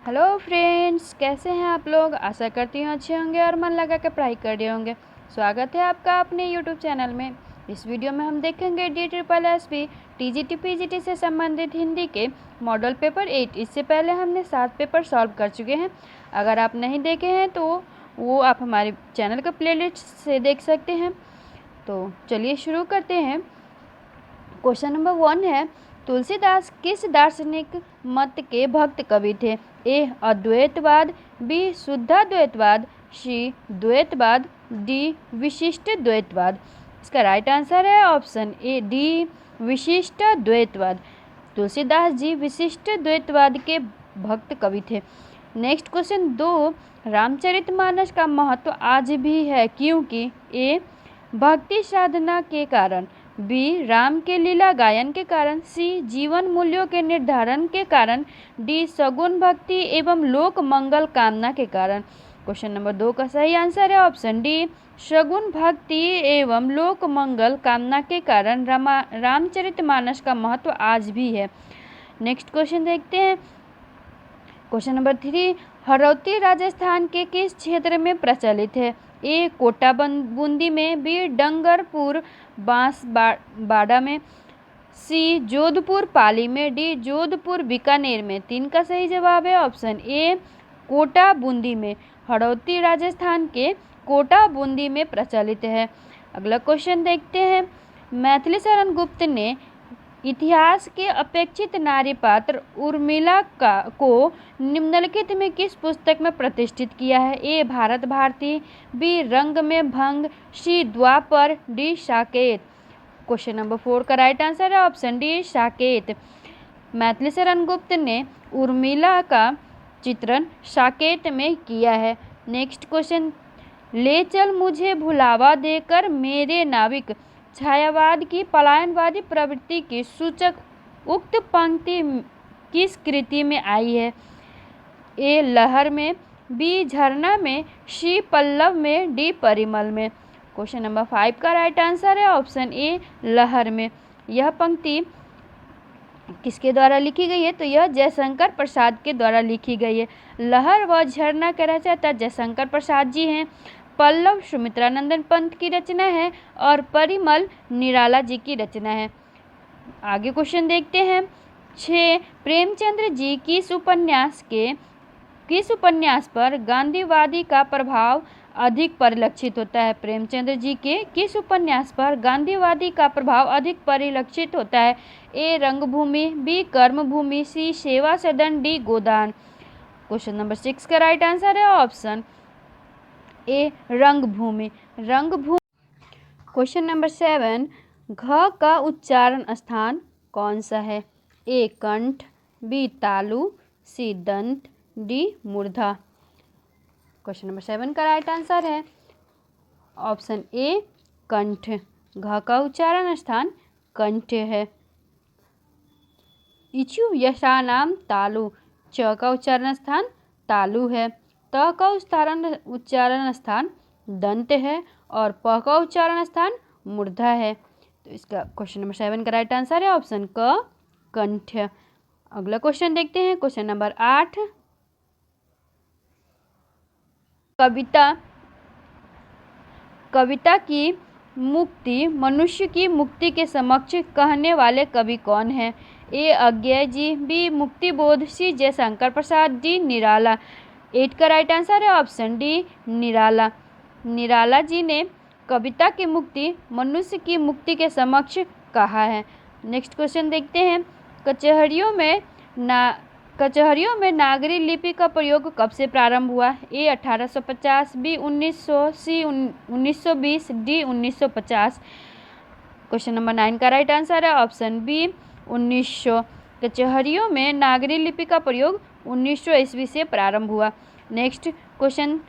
Hello friends, कैसे हैं आप लोग। आशा करती हूँ अच्छे होंगे और मन लगा के पढ़ाई कर रहे होंगे। स्वागत है आपका अपने यूट्यूब चैनल में। इस वीडियो में हम देखेंगे DSSB TGT PGT से संबंधित हिंदी के मॉडल पेपर 8। इससे पहले हमने 7 पेपर सॉल्व कर चुके हैं। अगर आप नहीं देखे हैं तो वो आप हमारे चैनल का प्लेलिस्ट से देख सकते हैं। तो चलिए शुरू करते हैं। क्वेश्चन नंबर 1 है, तुलसीदास किस दार्शनिक मत के भक्त कवि थे। ए अद्वैतवाद, बी शुद्धाद्वैतवाद, सी द्वैतवाद, डी विशिष्ट द्वैतवाद। इसका राइट आंसर है ऑप्शन ए डी विशिष्ट द्वैतवाद। तुलसीदास जी विशिष्ट द्वैतवाद के भक्त कवि थे। नेक्स्ट क्वेश्चन 2, रामचरितमानस का महत्व आज भी है क्योंकि ए भक्ति साधना के कारण, बी राम के लीला गायन के कारण, सी जीवन मूल्यों के निर्धारण के कारण, डी सगुण भक्ति एवं लोक मंगल कामना के कारण। क्वेश्चन नंबर 2 का सही आंसर है ऑप्शन डी सगुण भक्ति एवं लोक मंगल कामना के कारण रामचरितमानस का महत्व आज भी है। नेक्स्ट क्वेश्चन देखते हैं। क्वेश्चन नंबर 3, हरौती राजस्थान के किस क्षेत्र में प्रचलित है। ए कोटा बूंदी में, बी डंगरपुर बांसवाड़ा में, सी जोधपुर पाली में, डी जोधपुर बीकानेर में। 3 का सही जवाब है ऑप्शन ए कोटा बूंदी में। हरौती राजस्थान के कोटा बूंदी में प्रचलित है। अगला क्वेश्चन देखते हैं। मैथिली शरण गुप्त ने इतिहास के अपेक्षित नारी पात्र उर्मिला को निम्नलिखित में किस पुस्तक में प्रतिष्ठित किया है। ए भारत भारती, बी रंग में भंग, सी द्वापर, डी साकेत। क्वेश्चन नंबर 4 का राइट आंसर है ऑप्शन डी साकेत। मैथिली शरण गुप्त ने उर्मिला का चित्रण साकेत में किया है। नेक्स्ट क्वेश्चन, ले चल मुझे भुलावा देकर मेरे नाविक छायावाद की पलायनवादी प्रवृत्ति की सूचक उक्त पंक्ति किस कृति में आई है। ए लहर में, बी झरना में, सी पल्लव में, डी परिमल में। क्वेश्चन नंबर 5 का राइट आंसर है ऑप्शन ए लहर में। यह पंक्ति किसके द्वारा लिखी गई है, तो यह जयशंकर प्रसाद के द्वारा लिखी गई है। लहर व झरना के रचयिता जयशंकर प्रसाद जी हैं। पल्लव सुमित्रानंदन पंत की रचना है और परिमल निराला जी की रचना है। आगे क्वेश्चन देखते हैं। 6, प्रेमचंद्र जी किस उपन्यास पर गांधीवादी का प्रभाव अधिक परिलक्षित होता है। प्रेमचंद्र जी के किस उपन्यास पर गांधीवादी का प्रभाव अधिक परिलक्षित होता है। ए रंगभूमि, बी कर्मभूमि, सी सेवा सदन, डी गोदान। क्वेश्चन नंबर 6 का राइट आंसर है ऑप्शन ए रंगभूमि। क्वेश्चन नंबर 7, घ का उच्चारण स्थान कौन सा है। ए कंठ, बी तालु, सी दंत, डी मूर्धा। क्वेश्चन नंबर 7 का राइट आंसर है ऑप्शन ए कंठ। घ का उच्चारण स्थान कंठ है। इचु यशानाम तालु, च का उच्चारण स्थान तालु है। त का उच्चारण स्थान दंत है और प का उच्चारण स्थान मूर्धा है। तो इसका क्वेश्चन नंबर 7 का राइट आंसर है ऑप्शन क कंठ। अगला क्वेश्चन देखते हैं। क्वेश्चन नंबर 8, कविता की मुक्ति मनुष्य की मुक्ति के समक्ष कहने वाले कवि कौन है। ए अज्ञेय जी, बी मुक्तिबोध, सी जयशंकर प्रसाद, डी निराला। 8 का राइट आंसर है ऑप्शन डी निराला। निराला जी ने कविता की मुक्ति मनुष्य की मुक्ति के समक्ष कहा है। नेक्स्ट क्वेश्चन देखते हैं। कचहरियों में नागरी लिपि का प्रयोग कब से प्रारंभ हुआ। ए 1850, बी 1900, सी 1920, डी 1950। क्वेश्चन नंबर 9 का राइट आंसर है ऑप्शन बी 1900। कचहरियों में नागरी लिपि का प्रयोग 1900 ईस्वी से प्रारंभ हुआ। नेक्स्ट क्वेश्चन,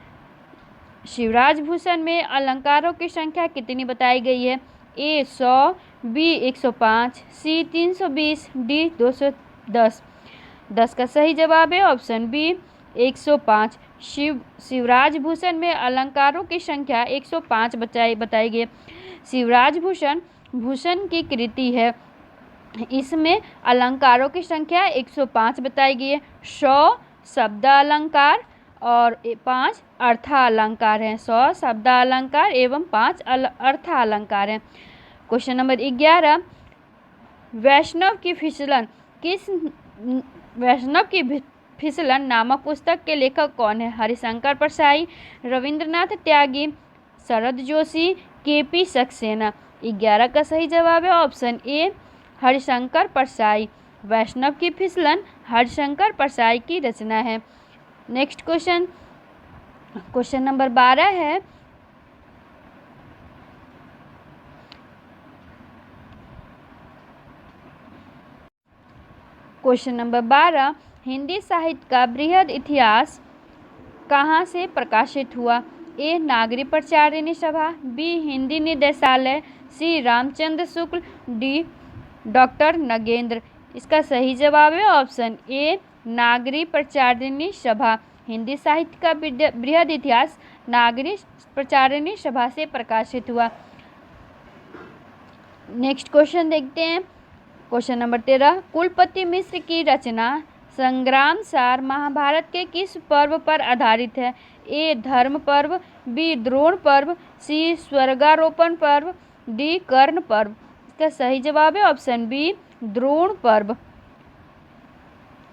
शिवराज भूषण में अलंकारों की संख्या कितनी बताई गई है। ए 100, बी 105, सी 320, डी 210। 10 का सही जवाब है ऑप्शन बी 105। शिवराज भूषण में अलंकारों की संख्या 105 बताई गई। शिवराज भूषण की कृति है, इसमें अलंकारों की संख्या 105 बताई गई है। 100 शब्दालंकार और 5 अर्थालंकार हैं। 100 शब्दालंकार एवं 5 अर्थालंकार हैं। क्वेश्चन नंबर 11, वैष्णव की फिसलन नामक पुस्तक के लेखक कौन है? हरिशंकर परसाई, रविंद्रनाथ त्यागी, शरद जोशी, केपी सक्सेना। 11 का सही जवाब है ऑप्शन ए, हरिशंकर परसाई। वैष्णव की फिसलन हरिशंकर परसाई की रचना है। नेक्स्ट क्वेश्चन नंबर 12 है, क्वेश्चन नंबर 12, हिंदी साहित्य का बृहद इतिहास कहाँ से प्रकाशित हुआ? ए, नागरी प्रचारिणी सभा, बी, हिंदी निदेशालय, सी, रामचंद्र शुक्ल, डी, डॉक्टर नगेंद्र। इसका सही जवाब है ऑप्शन ए, नागरी प्रचारिणी सभा। हिंदी साहित्य का बृहद इतिहास नागरी प्रचारिणी सभा से प्रकाशित हुआ। नेक्स्ट क्वेश्चन देखते हैं। क्वेश्चन नंबर 13, कुलपति मिश्र की रचना संग्राम सार महाभारत के किस पर्व पर आधारित है? ए, धर्म पर्व, बी, द्रोण पर्व, सी, स्वर्गारोपण पर्व, डी, कर्ण पर्व। इसका सही जवाब है ऑप्शन बी, द्रोण पर्व।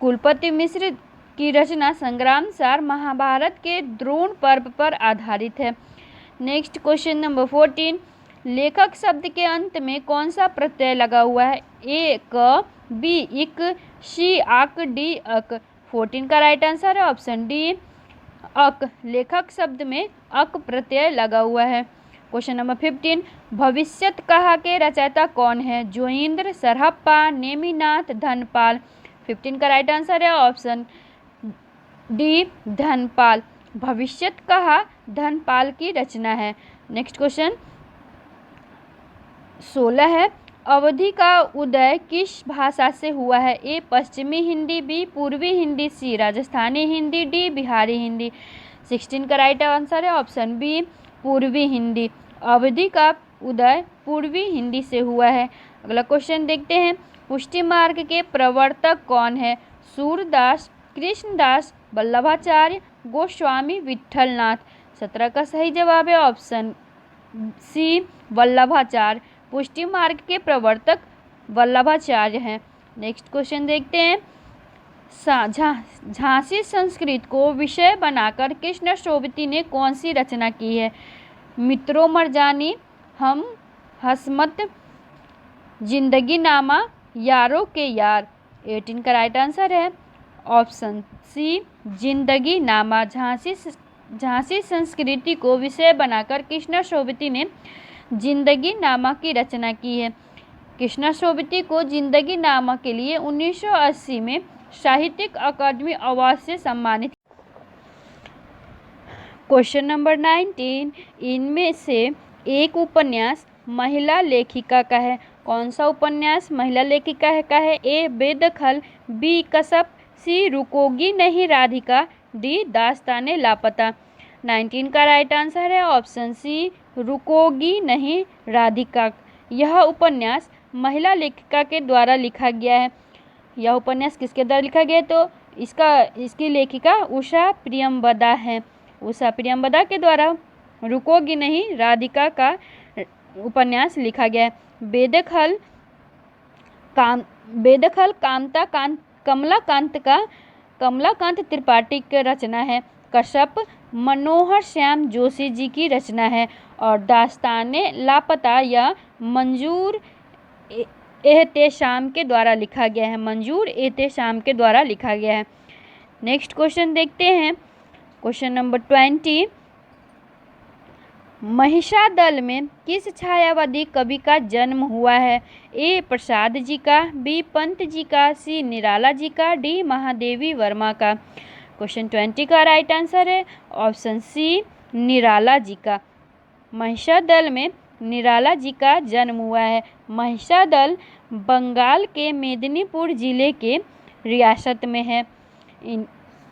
कुलपति मिश्र की रचना संग्राम सार महाभारत के द्रोण पर्व पर आधारित है। नेक्स्ट क्वेश्चन नंबर 14, लेखक शब्द के अंत में कौन सा प्रत्यय लगा हुआ है? ए, क, बी, इक, सी, आक, डी, अक। 14 का राइट आंसर है ऑप्शन डी, अक। लेखक शब्द में अक प्रत्यय लगा हुआ है। क्वेश्चन नंबर 15, भविष्यत कहा के रचयिता कौन है? जोइंद्र, सरहप्पा, नेमिनाथ, धनपाल। 15 का राइट आंसर है ऑप्शन डी, धनपाल। भविष्यत कहा धनपाल की रचना है। नेक्स्ट क्वेश्चन 16 है, अवधि का उदय किस भाषा से हुआ है? ए, पश्चिमी हिंदी, बी, पूर्वी हिंदी, सी, राजस्थानी हिंदी, डी, बिहारी हिंदी। 16 का राइट आंसर है ऑप्शन बी, पूर्वी हिंदी। अवधि का उदय पूर्वी हिंदी से हुआ है। अगला क्वेश्चन देखते हैं, पुष्टि मार्ग के प्रवर्तक कौन है? सूरदास, कृष्णदास, वल्लभाचार्य, गोस्वामी विठलनाथ। 17 का सही जवाब है ऑप्शन सी, वल्लभाचार्य। पुष्टि मार्ग के प्रवर्तक वल्लभाचार्य हैं। नेक्स्ट क्वेश्चन देखते हैं, झांसी संस्कृत को विषय बनाकर कृष्ण शोभिती ने कौन सी रचना की है? मित्रों मरजानी, हम हसमत, जिंदगी नामा, यारों के यार। 18 का राइट आंसर है ऑप्शन सी, जिंदगी नामा। झांसी संस्कृति को विषय बनाकर कृष्ण शोभिती ने जिंदगी नामा की रचना की है। कृष्ण शोभिती को जिंदगी नामा के लिए 1980 में साहित्यिक अकादमी अवार्ड से सम्मानित। क्वेश्चन नंबर 19, इनमें से एक उपन्यास महिला लेखिका का है। कौन सा उपन्यास महिला लेखिका का है? ए, बेदखल, बी, कसब, सी, रुकोगी नहीं राधिका, डी, दास्ताने लापता। 19 का राइट आंसर है ऑप्शन सी, रुकोगी नहीं राधिका। यह उपन्यास महिला लेखिका के द्वारा लिखा गया है। यह उपन्यास किसके द्वारा लिखा गया है? तो इसकी लेखिका उषा प्रियंवदा है। उषा प्रियंवदा के द्वारा रुकोगी नहीं राधिका का उपन्यास लिखा गया है। बेदखल कमलाकांत त्रिपाठी की रचना है। कश्यप मनोहर श्याम जोशी जी की रचना है। और दास्ताने लापता या मंजूर एहतेशाम के द्वारा लिखा गया है। मंजूर एहतेशाम के द्वारा लिखा गया है। नेक्स्ट क्वेश्चन देखते हैं, क्वेश्चन नंबर 20, महिषादल में किस छायावादी कवि का जन्म हुआ है? ए, प्रसाद जी का, बी, पंत जी का, सी, निराला जी का, डी, महादेवी वर्मा का। क्वेश्चन 20 का राइट आंसर है ऑप्शन सी, निराला जी का। महिषादल में निराला जी का जन्म हुआ है। महिषादल बंगाल के मेदिनीपुर जिले के रियासत में है।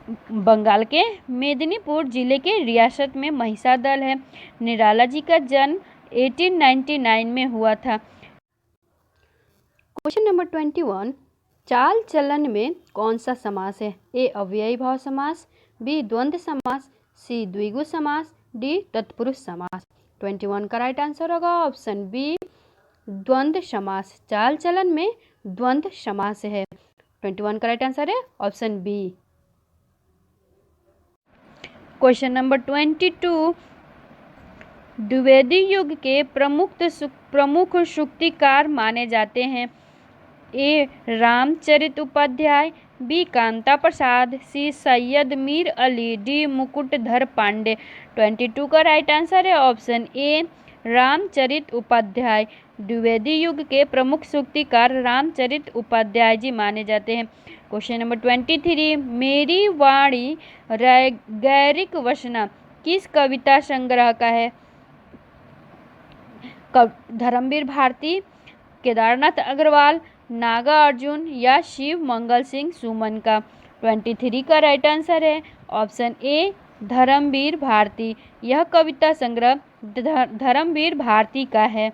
बंगाल के मेदिनीपुर जिले के रियासत में महिषादल है। निराला जी का जन्म 1899 में हुआ था। क्वेश्चन नंबर 21, चाल चलन में कौन सा समास है? ए अव्ययी भाव समास, बी द्वंद्व समास, सी द्विगु समास, डी तत्पुरुष समास। 21 का राइट आंसर होगा ऑप्शन बी द्वंद्व समास। चाल चलन में द्वंद्व समास है। 21 का राइट आंसर है option B. Question number 22, Dwivedi युग के प्रमुख सूक्तिकार माने जाते हैं? A Ramcharit Upadhyay, B Kanta Prasad, C Syed Mir Ali, D Mukutdhar Pandey. 22 का राइट आंसर है ऑप्शन ए रामचरित उपाध्याय। द्विवेदी युग के प्रमुख सूक्तिकार रामचरित उपाध्याय जी माने जाते हैं। क्वेश्चन नंबर 23, मेरी वाणी गैरिक वसना किस कविता संग्रह का है? धर्मवीर भारती, केदारनाथ अग्रवाल, नागा अर्जुन या शिव मंगल सिंह सुमन का। 23 का राइट आंसर है ऑप्शन ए धर्मवीर भारती। यह कविता संग्रह धर्मवीर भारती का है।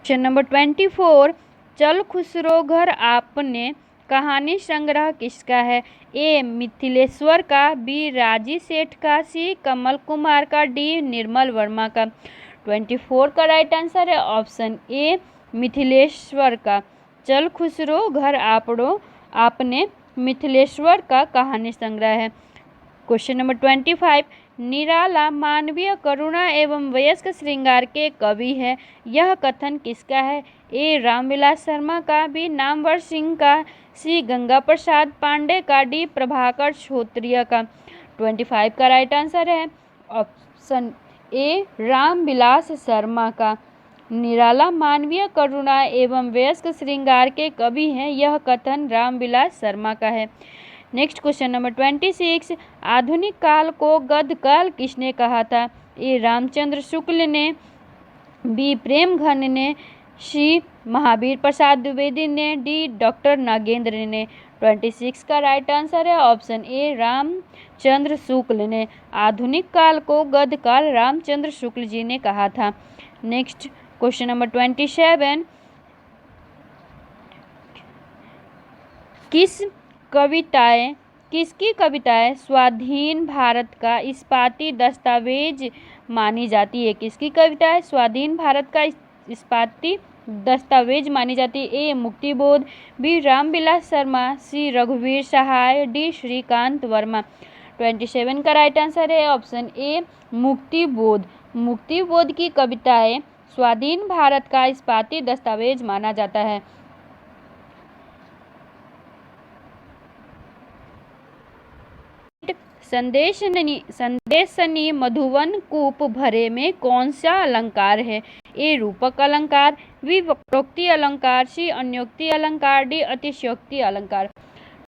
क्वेश्चन नंबर 24, चल खुसरो घर आपने कहानी संग्रह किसका है? ए मिथिलेश्वर का, बी राजी सेठ का, सी कमल कुमार का, डी निर्मल वर्मा का। 24 का राइट आंसर है ऑप्शन ए मिथिलेश्वर का। चल खुसरो घर आपने मिथिलेश्वर का कहानी संग्रह है। क्वेश्चन नंबर 25, निराला मानवीय करुणा एवं वयस्क श्रृंगार के कवि है। यह कथन किसका है? ए रामविलास शर्मा का, बी नामवर सिंह का, सी गंगा प्रसाद पांडे का, डी प्रभाकर क्षत्रिय का। 25 का राइट आंसर है ऑप्शन ए रामविलास शर्मा का। निराला मानवीय करुणा एवं वयस्क श्रृंगार के कवि हैं, यह कथन रामविलास शर्मा का है। नेक्स्ट क्वेश्चन नंबर 26, आधुनिक काल को गद्य काल किसने कहा था? ए रामचंद्र शुक्ल ने, बी प्रेमघन ने, सी महावीर प्रसाद द्विवेदी ने, डी डॉक्टर नागेंद्र ने। 26 का राइट आंसर है ऑप्शन ए रामचंद्र शुक्ल ने। आधुनिक काल को गद्य काल रामचंद्र शुक्ल जी ने कहा था। नेक्स्ट क्वेश्चन नंबर 27, किसकी कविताएं स्वाधीन भारत का इस्पाती दस्तावेज मानी जाती है? किसकी कविताएं स्वाधीन भारत का इस्पाती दस्तावेज मानी जाती है? ए मुक्तिबोध, बी रामविलास शर्मा, सी रघुवीर सहाय, डी श्रीकांत वर्मा। 27 का राइट आंसर है ऑप्शन ए मुक्तिबोध। मुक्तिबोध की कविताएं स्वाधीन भारत का इस्पाती दस्तावेज माना जाता है। संदेशनी मधुवन कूप भरे में कौन सा अलंकार है? ए रूपक अलंकार, बी वक्रोक्ति अलंकार, सी अन्योक्ति अलंकार, डी अतिशयोक्ति अलंकार।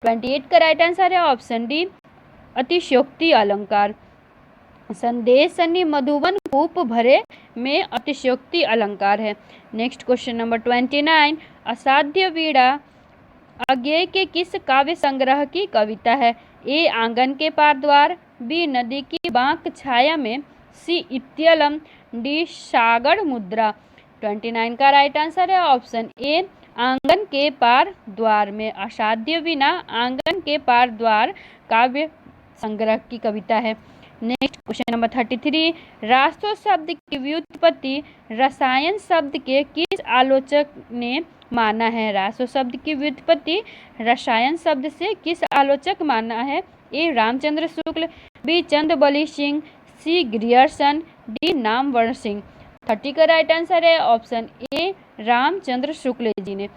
28 का राइट आंसर है ऑप्शन डी अतिशयोक्ति अलंकार। संदेशनी मधुवन कूप भरे में अतिशयोक्ति अलंकार है। नेक्स्ट क्वेश्चन नंबर 29, असाध्य वीणा अज्ञेय के किस काव्य संग्रह की कविता है? ए आंगन के पार द्वार, बी नदी की बांक छाया में, सी इत्यलम, डी सागर मुद्रा। 29 का राइट आंसर है ऑप्शन ए आंगन के पार द्वार में। असाध्य वीणा आंगन के पार द्वार काव्य संग्रह की कविता है। नेक्स्ट क्वेश्चन नंबर 33, रासो शब्द की व्युत्पत्ति रसायन शब्द के किस आलोचक ने माना है? रासो शब्द की व्युत्पत्ति रसायन शब्द से किस आलोचक माना है? ए रामचंद्र शुक्ल, बी चंद्रबली सिंह, सी ग्रियर्सन, डी नामवर सिंह। 30 का राइट आंसर है ऑप्शन ए रामचंद्र शुक्ल जी ने।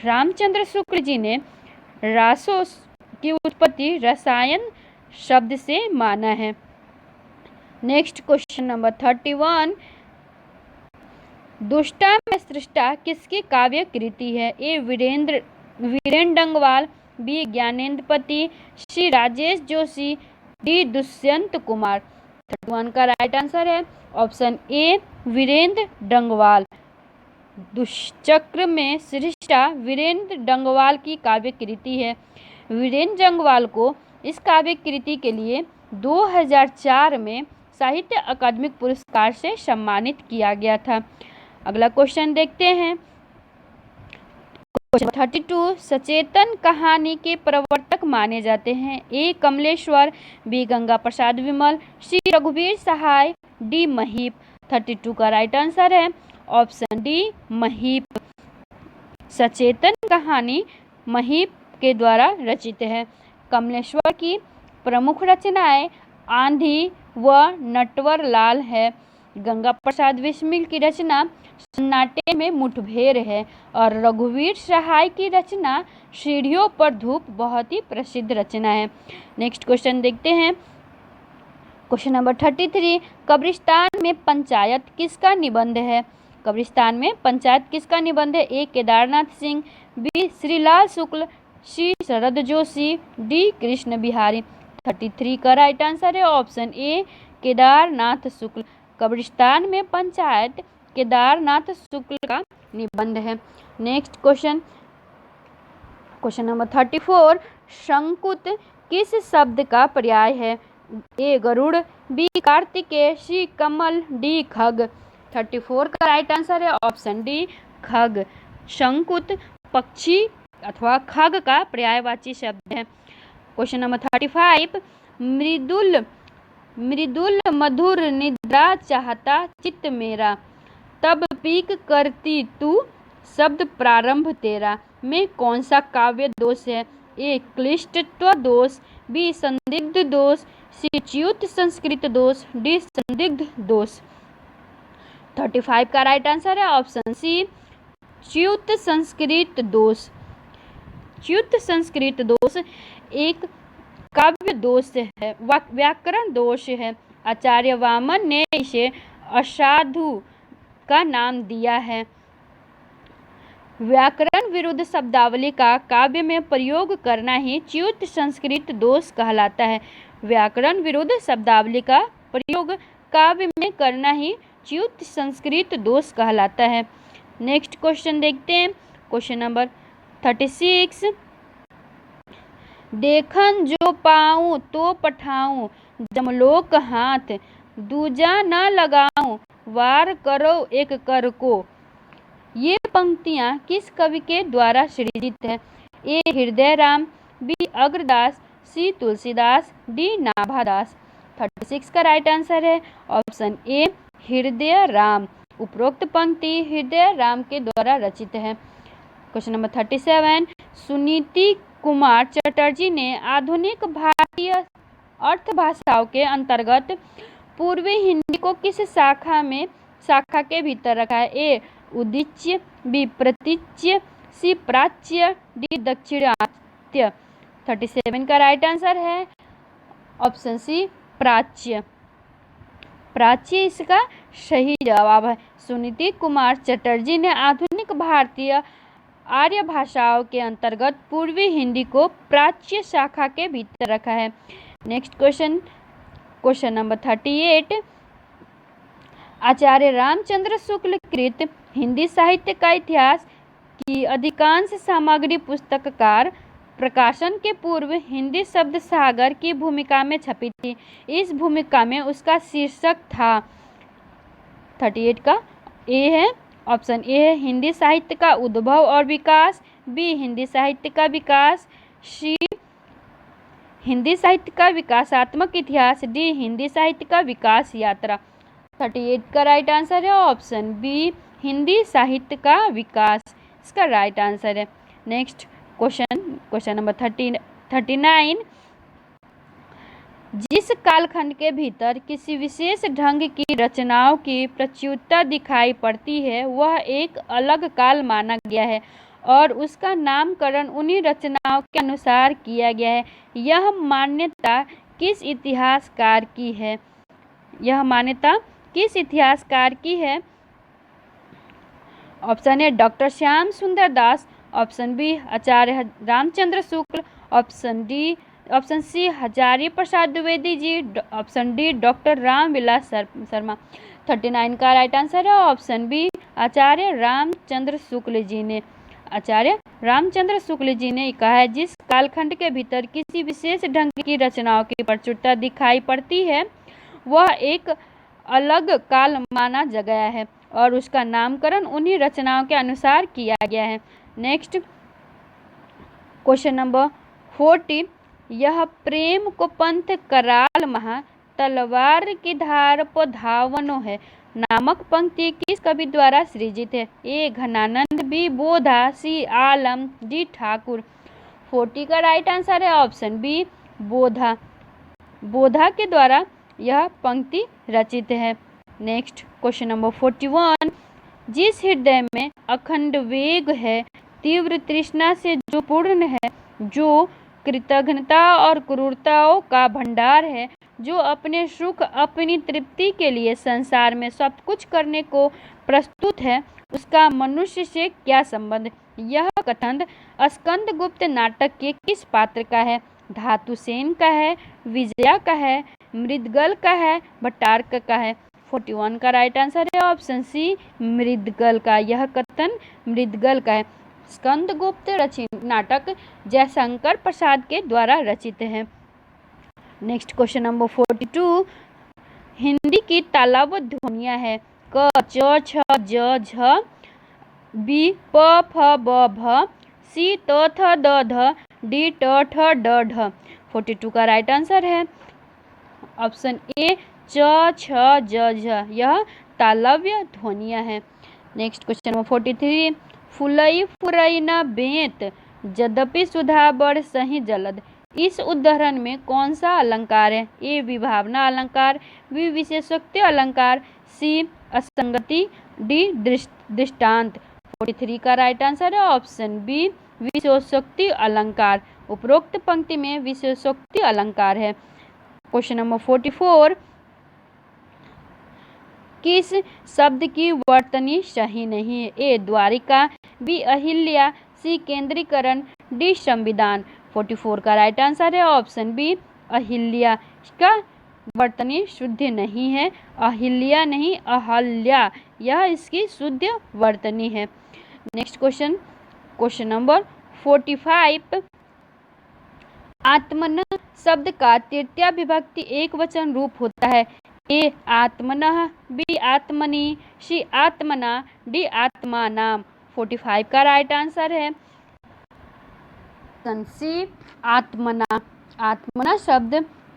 रामचंद्र शुक्ल जी ने रासो की उत्पत्ति रसायन शब्द से माना है। नेक्स्ट क्वेश्चन नंबर 31, दुष्टा में सृष्टा किसकी काव्य कृति है? ए वीरेंद्र डंगवाल, बी ज्ञानेंद्रपति, सी राजेश जोशी, डी दुष्यंत कुमार। 31 का राइट आंसर है ऑप्शन ए वीरेंद्र डंगवाल। दुष्चक्र में सृष्टा वीरेंद्र डंगवाल की काव्य कृति है। वीरेंद्र डंगवाल को इस काव्य कृति के लिए 2004 में साहित्य अकादमी पुरस्कार से सम्मानित किया गया था। अगला क्वेश्चन देखते हैं। क्वेश्चन 32, सचेतन कहानी के प्रवर्तक माने जाते हैं? ए कमलेश्वर, बी गंगा प्रसाद विमल, सी रघुवीर सहाय, डी महीप। 32 का राइट आंसर है ऑप्शन डी महीप। सचेतन कहानी महीप के द्वारा रचित है। कमलेश्वर की प्रमुख रचनाएं आंधी व नटवर लाल है। गंगा प्रसाद बिस्मिल की रचना सन्नाटे में मुठभेड़ है और रघुवीर सहाय की रचना सीढ़ियों पर धूप बहुत ही प्रसिद्ध रचना है। नेक्स्ट क्वेश्चन देखते हैं। क्वेश्चन नंबर 33, कब्रिस्तान में पंचायत किसका निबंध है? कब्रिस्तान में पंचायत किसका निबंध है? ए केदारनाथ सिंह, बी श्रीलाल शुक्ल, सी शरद जोशी, डी कृष्ण बिहारी। 33 का राइट आंसर है ऑप्शन ए केदारनाथ शुक्ल। कब्रिस्तान में पंचायत केदारनाथ शुक्ल का निबंध है। नेक्स्ट क्वेश्चन, क्वेश्चन नंबर 34, शंकुत किस शब्द का पर्याय है? ए गरुड़, बी कार्तिकेय, सी कमल, डी खग। 34 का राइट आंसर है ऑप्शन डी खग। शंकुत पक्षी अथवा खग का पर्यायवाची शब्द है। क्वेश्चन नंबर 35, मृदुल मधुर निद्रा चाहता चित्त मेरा, तब पीक करती तू शब्द प्रारंभ तेरा में कौन सा काव्य दोष है? ए क्लिष्टत्व दोष, बी संदिग्ध दोष, सी च्युत संस्कृत दोष, डी संदिग्ध दोष। 35 का राइट आंसर है ऑप्शन सी च्युत संस्कृत दोष। च्युत संस्कृत दोष एक काव्य दोष है, व्याकरण दोष है। आचार्य वामन ने इसे असाधु का नाम दिया है। व्याकरण विरुद्ध शब्दावली का काव्य में प्रयोग करना ही च्युत संस्कृत दोष कहलाता है। व्याकरण विरुद्ध शब्दावली का प्रयोग काव्य में करना ही च्युत संस्कृत दोष कहलाता है। नेक्स्ट क्वेश्चन देखते हैं। क्वेश्चन नंबर 36, देखन जो पाऊं तो पठाऊं, जमलोक हाथ दूजा न लगाऊं, वार करो एक कर को। ये पंक्तियां किस कवि के द्वारा सृजित है? ए हृदय राम, बी अग्रदास, सी तुलसीदास, डी नाभादास। 36 का राइट आंसर है ऑप्शन ए हृदय राम। उपरोक्त पंक्ति हृदय राम के द्वारा रचित है। क्वेश्चन नंबर 37, सुनीति कुमार चटर्जी ने आधुनिक भारतीय अर्थभाषाओं के अंतर्गत पूर्वी हिंदी को किस शाखा के भीतर रखा है? ए उदीच्य, बी प्रतीच्य, सी प्राच्य, डी दक्षिणात्य। 37 का राइट आंसर है ऑप्शन सी प्राच्य। प्राच्य इसका सही जवाब है। सुनीति कुमार चटर्जी ने आधुनिक भारतीय आर्य भाषाओं के अंतर्गत पूर्वी हिंदी को प्राच्य शाखा के भीतर रखा है। नेक्स्ट क्वेश्चन, क्वेश्चन नंबर 38, आचार्य रामचंद्र शुक्ल कृत हिंदी साहित्य का इतिहास की अधिकांश सामग्री पुस्तककार प्रकाशन के पूर्व हिंदी शब्द सागर की भूमिका में छपी थी। इस भूमिका में उसका शीर्षक था। 38 का ए है ऑप्शन ए है हिंदी साहित्य का उद्भव और विकास, बी हिंदी साहित्य का विकास, सी हिंदी साहित्य का विकासात्मक इतिहास, डी हिंदी साहित्य का विकास यात्रा। 38 का राइट आंसर है ऑप्शन बी हिंदी साहित्य का विकास, इसका राइट आंसर है। नेक्स्ट क्वेश्चन, क्वेश्चन नंबर 39, जिस कालखंड के भीतर किसी विशेष ढंग की रचनाओं की प्रचुरता दिखाई पड़ती है वह एक अलग काल माना गया है और उसका नामकरण उन्हीं रचनाओं के अनुसार किया गया है। यह मान्यता किस इतिहासकार की है? यह मान्यता किस इतिहासकार की है? ऑप्शन ए doctor Shyam Sundar Das, option B Acharya Ramchandra Shukla, option C Hazari Prasad Dwivedi ji, option D doctor Ramvilas Sharma. 39 का राइट आंसर है ऑप्शन बी आचार्य रामचंद्र शुक्ल जी ने। आचार्य रामचंद्र शुक्ल जी ने कहा है जिस कालखंड के भीतर किसी विशेष ढंग की रचनाओं की प्रचुरता दिखाई पड़ती है वह एक अलग काल माना गया है और उसका नामकरण उन्हीं रचनाओं के अनुसार किया गया है। नेक्स्ट क्वेश्चन नंबर 40, यह प्रेम को पंथ कराल महा तलवार की धार पो धावनो है नामक पंक्ति किस कवि द्वारा सृजित है? ए घनानंद, बी बोधा, सी आलम, डी ठाकुर। 40 का राइट आंसर है ऑप्शन बी बोधा। बोधा के द्वारा यह पंक्ति रचित है। नेक्स्ट क्वेश्चन नंबर 41, जिस हृदय में अखंड वेग है, तीव्र तृष्णा से जो पूर्ण है, जो कृतज्ञता और क्रूरताओं का भंडार है, जो अपने सुख अपनी तृप्ति के लिए संसार में सब कुछ करने को प्रस्तुत है, उसका मनुष्य से क्या संबंध? यह कथन स्कंदगुप्त नाटक के किस पात्र का है? धातुसेन का है, विजया का है, मृदगल का है, भट्टार्क का है। 41 का राइट आंसर है ऑप्शन सी मृदगल का। यह कथन मृदगल का है। स्कंदगुप्त रचित नाटक जयशंकर प्रसाद के द्वारा रचित है। नेक्स्ट क्वेश्चन नंबर 42, हिंदी की तालव्य ध्वनियाँ है क, च, छ, ज, झ, बी, प, फ, ब, भ, सी, त, थ, द, ध, डी, ट, ठ, ड, ढ। 42 का राइट आंसर है ऑप्शन ए च, छ, ज, झ। यह तालव्य ध्वनियाँ है। नेक्स्ट क्वेश्चन नंबर 43, फुलई फुरई न बेंत यद्यपि सुधा बड़ सही जलद। इस उदाहरण में कौन सा अलंकार है? ए विभावना अलंकार, बी विशेषोक्ति अलंकार, सी असंगति, डी दृष्टांत। 43 का राइट आंसर है ऑप्शन बी विशेषोक्ति अलंकार। उपरोक्त पंक्ति में विशेषोक्ति अलंकार है। क्वेश्चन नंबर 44, किस शब्द की वर्तनी सही नहीं है? ए द्वारिका, बी अहिल्या, सी केंद्रीकरण, डी संविधान। 44 का राइट आंसर है ऑप्शन बी अहिल्या। इसका वर्तनी शुद्ध नहीं है, अहिल्या नहीं अहल्या, यह इसकी शुद्ध वर्तनी है। नेक्स्ट क्वेश्चन नंबर 45, आत्मन शब्द का तृतीया विभक्ति एक वचन रूप होता है। ए आत्मनः, बी आत्मनि, सी आत्मना, डी आत्मानाम। 45 का राइट आंसर है सी आत्मना। आत्मना शब्द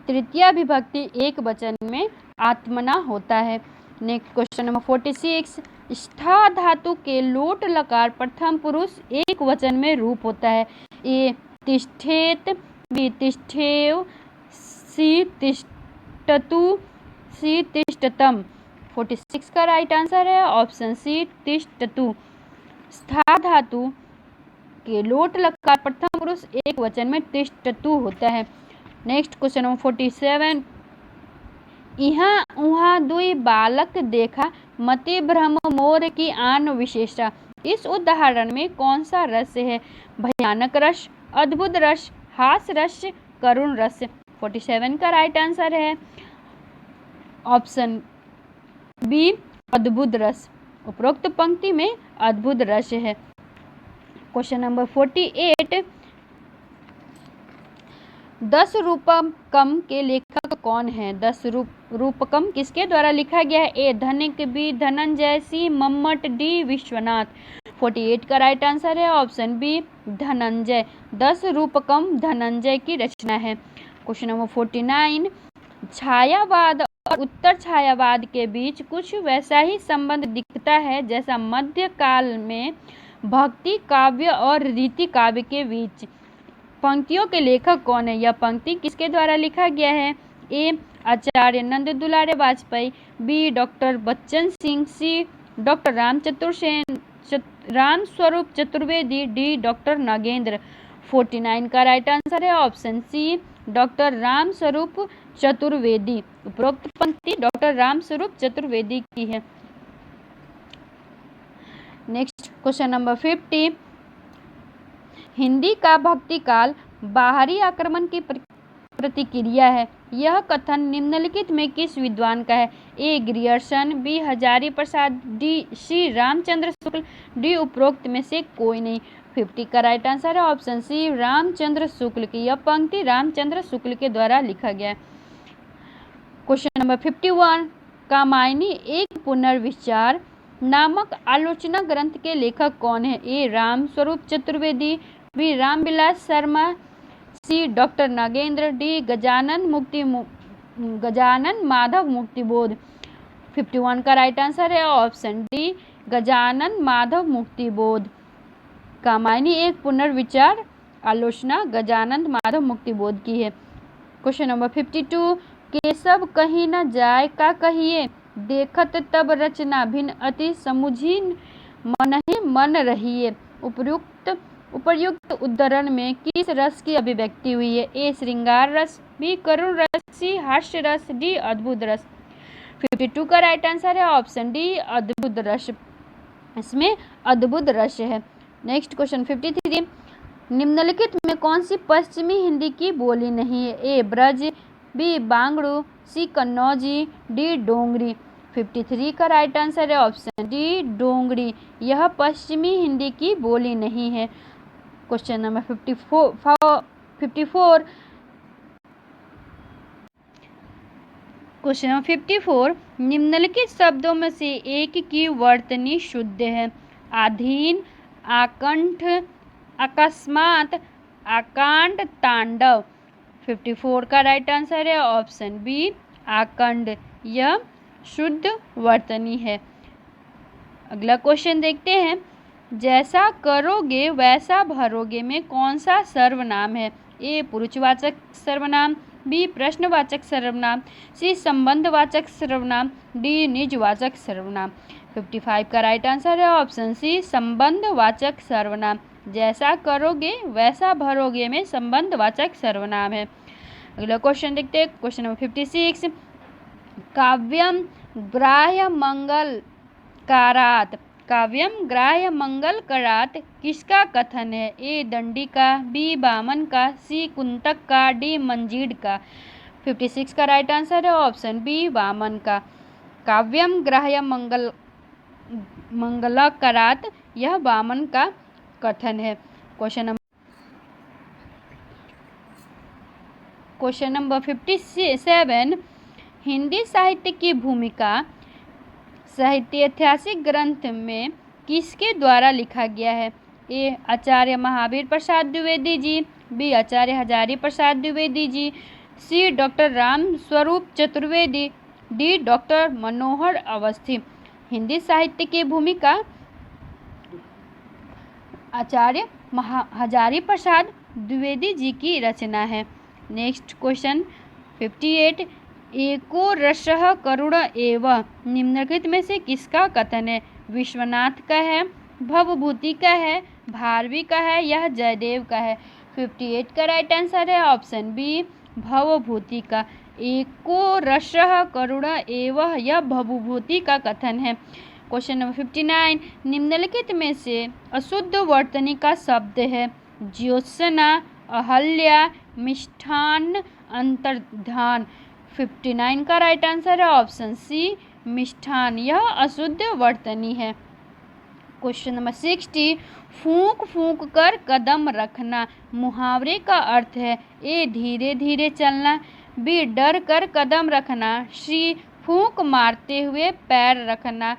तृतीया विभक्ति एक वचन में आत्मना होता है। नेक्स्ट क्वेश्चन नंबर 46, स्था धातु के लोट लकार प्रथम पुरुष एक वचन में रूप होता है। ए तिष्ठेत, बी तिष्ठेव, सी तिष्ठतु, सी तिष्ठतम। 46 का राइट आंसर है ऑप्शन सी तिष्ठतु। स्था धातु के लोट लकार प्रथम पुरुष एक वचन में तिष्ठतु होता है। नेक्स्ट क्वेश्चन नंबर 47, यहाँ उहाँ दुई बालक देखा मति भ्रम मोर की आन विशेषता। इस उदाहरण में कौन सा रस है? भयानक रस, अद्भुत रस, हास रस, करुण रस। 47 का राइट आंसर है ऑप्शन बी अद्भुत रस। उपरोक्त पंक्ति में अद्भुत रस है। क्वेश्चन नंबर 48, 10 रूपकम के लेखक कौन है? 10 रूपकम किसके द्वारा लिखा गया है? ए धनिक, बी धनंजय, सी मम्मट, डी विश्वनाथ। 48 का राइट आंसर है ऑप्शन बी धनंजय। 10 रूपकम धनंजय की रचना है। क्वेश्चन नंबर 49, छायावाद और उत्तर छायावाद के बीच कुछ वैसा ही संबंध दिखता है जैसा मध्य काल में भक्ति काव्य और रीति काव्य के बीच। पंक्तियों के लेखक कौन है? यह पंक्ति किसके द्वारा लिखा गया है? ए आचार्य नंद दुलारे वाजपेयी, बी डॉक्टर बच्चन सिंह, सी doctor Ram Swaroop Chaturvedi, D doctor Nagendra. 49 का राइट आंसर है option C doctor Ram Swaroop Chaturvedi. उपरोक्त पंक्ति डॉक्टर राम स्वरूप चतुर्वेदी की है। नेक्स्ट क्वेश्चन नंबर 50, हिंदी का भक्ति काल बाहरी आक्रमण की प्रतिक्रिया है। यह कथन निम्नलिखित में किस विद्वान का है? ए Grierson, B Hazari Prasad, D C Ramchandra Shukla, D उपरोक्त में से कोई नहीं। 50 का राइट आंसर है ऑप्शन सी रामचंद्र शुक्ल की। यह पंक्ति रामचंद्र शुक्ल के द्वारा लिखा गया है। क्वेश्चन नंबर 51, कामायनी एक पुनर्विचार नामक आलोचना ग्रंथ के लेखक कौन है? ए राम स्वरूप चतुर्वेदी, बी रामविलास शर्मा, सी डॉक्टर नागेंद्र, डी गजानन माधव मुक्तिबोध। 51 का राइट आंसर है ऑप्शन डी गजानन माधव मुक्तिबोध। कामायनी एक पुनर्विचार आलोचना गजानन माधव मुक्तिबोध की है। क्वेश्चन नंबर 52, केशव कहीं न जाय का कहिए, देखत तब रचना भिन्न अति समुझी मनहि मन रहिए। उपर्युक्त उद्धरण में किस रस की अभिव्यक्ति हुई है? ए श्रृंगार रस, बी करुण रस, सी हास्य रस, डी अद्भुत रस। 52 का राइट आंसर है ऑप्शन डी अद्भुत रस। इसमें अद्भुत रस है। नेक्स्ट क्वेश्चन 53, निम्नलिखित में कौन सी पश्चिमी हिंदी की बोली नहीं है? ए ब्रज, बी बांगड़ू, सी कन्नौजी, डी डोंगरी। 53 का राइट आंसर है ऑप्शन डी डोंगरी। यह पश्चिमी हिंदी की बोली नहीं है। क्वेश्चन नंबर 54, क्वेश्चन नंबर 54, निम्नलिखित शब्दों में से एक की वर्तनी शुद्ध है? आधीन, आकंठ, अकस्मात, आकांड, तांडव। 54 का राइट आंसर है ऑप्शन बी आकंड। यह शुद्ध वर्तनी है। अगला क्वेश्चन देखते हैं, जैसा करोगे वैसा भरोगे में कौन सा सर्वनाम है? ए पुरुषवाचक सर्वनाम, बी प्रश्नवाचक सर्वनाम, सी संबंधवाचक सर्वनाम, डी निजवाचक सर्वनाम। 55 का राइट आंसर है ऑप्शन सी संबंधवाचक सर्वनाम। जैसा करोगे वैसा भरोगे में संबंधवाचक सर्वनाम है। अगला क्वेश्चन देखते हैं, क्वेश्चन नंबर 56, काव्यम ग्राह्य मंगल कारात, काव्यम ग्राह्य मंगल करात किसका कथन है? ए दंडी का, बी बामन का, सी कुंतक का, डी मंजीड का। 56 का राइट आंसर है ऑप्शन बी वामन का। काव्यम ग्राह्य मंगल करात यह वामन का कथन है। क्वेश्चन नंबर 57, हिंदी साहित्य की भूमिका साहित्य ऐतिहासिक ग्रंथ में किसके द्वारा लिखा गया है? ए आचार्य महावीर प्रसाद द्विवेदी जी, बी आचार्य हजारी प्रसाद द्विवेदी जी, सी doctor Ram Swaroop Chaturvedi, D doctor मनोहर अवस्थी। हिंदी साहित्य की भूमिका आचार्य हजारी प्रसाद द्विवेदी जी की रचना है। नेक्स्ट क्वेश्चन 58, एको रसः करुण एव निम्नलिखित में से किसका कथन है? विश्वनाथ का है, भवभूति का है, भारवी का है, यह जयदेव का है। 58 का राइट आंसर है ऑप्शन बी भवभूति का। एको रसः करुण एव यह भवभूति का कथन है। क्वेश्चन नंबर 59, निम्नलिखित में से अशुद्ध वर्तनी का शब्द है? ज्योत्सना, अहल्या, मिष्ठान, अंतर्धान। 59 का राइट आंसर है ऑप्शन सी मिष्ठान, यह अशुद्ध वर्तनी है। क्वेश्चन नंबर 60, फूंक फूंक कर कदम रखना मुहावरे का अर्थ है? ए धीरे धीरे चलना, बी डर कर कदम रखना, सी फूंक मारते हुए पैर रखना,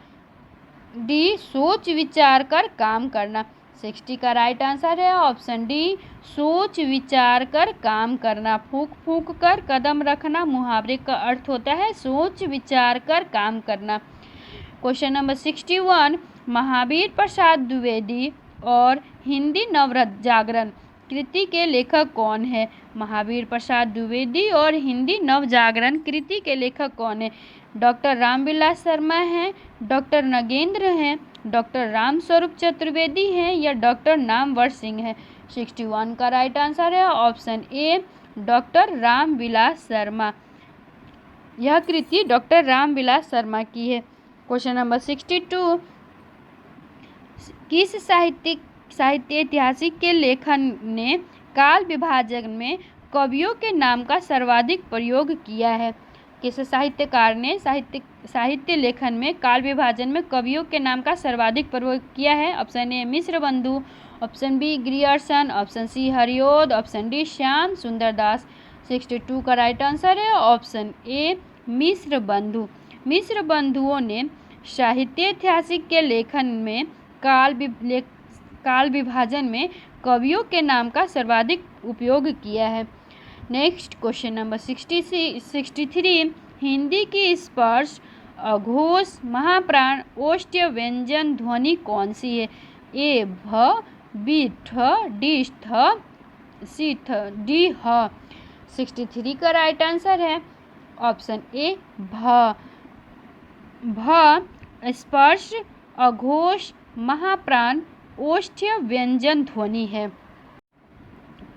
डी सोच विचार कर काम करना। 60 का राइट आंसर है ऑप्शन डी सोच विचार कर काम करना। फूंक फूंक कर कदम रखना मुहावरे का अर्थ होता है सोच विचार कर काम करना। क्वेश्चन नंबर 61, महावीर प्रसाद द्विवेदी और हिंदी नव जागरण कृति के लेखक कौन है? महावीर प्रसाद द्विवेदी और हिंदी नव जागरण कृति के लेखक कौन है? डॉक्टर रामविलास शर्मा हैं, डॉक्टर नगेंद्र हैं, डॉक्टर राम स्वरूप चतुर्वेदी हैं या डॉक्टर नामवर सिंह हैं। 61 का राइट आंसर है ऑप्शन ए डॉक्टर रामविलास शर्मा। यह कृति डॉक्टर रामविलास शर्मा की है। क्वेश्चन नंबर 62, किस साहित्य ऐतिहासिक के लेखन ने काल विभाजन में कवियों के नाम का सर्वाधिक प्रयोग किया है? किस साहित्यकार ने साहित्य लेखन में काल विभाजन में कवियों के नाम का सर्वाधिक प्रयोग किया है? Option A Mishra Bandhu, option B Grierson, option C Hariaudh, option D Shyam Sundar Das. 62 का राइट आंसर है ऑप्शन ए मिश्र बंधु। मिश्र बंधुओं ने साहित्य ऐतिहासिक के लेखन में काल विभाजन में कवियों के नाम का सर्वाधिक उपयोग किया है। नेक्स्ट क्वेश्चन नंबर 63, हिंदी की स्पर्श अघोष महाप्राण ओष्ठ्य व्यंजन ध्वनि कौन सी है? ए भ, बी ठ, डी ठ, सी ठ, डी ह। 63 का राइट आंसर है ऑप्शन ए भ। स्पर्श अघोष महाप्राण ओष्ठ्य व्यंजन ध्वनि है।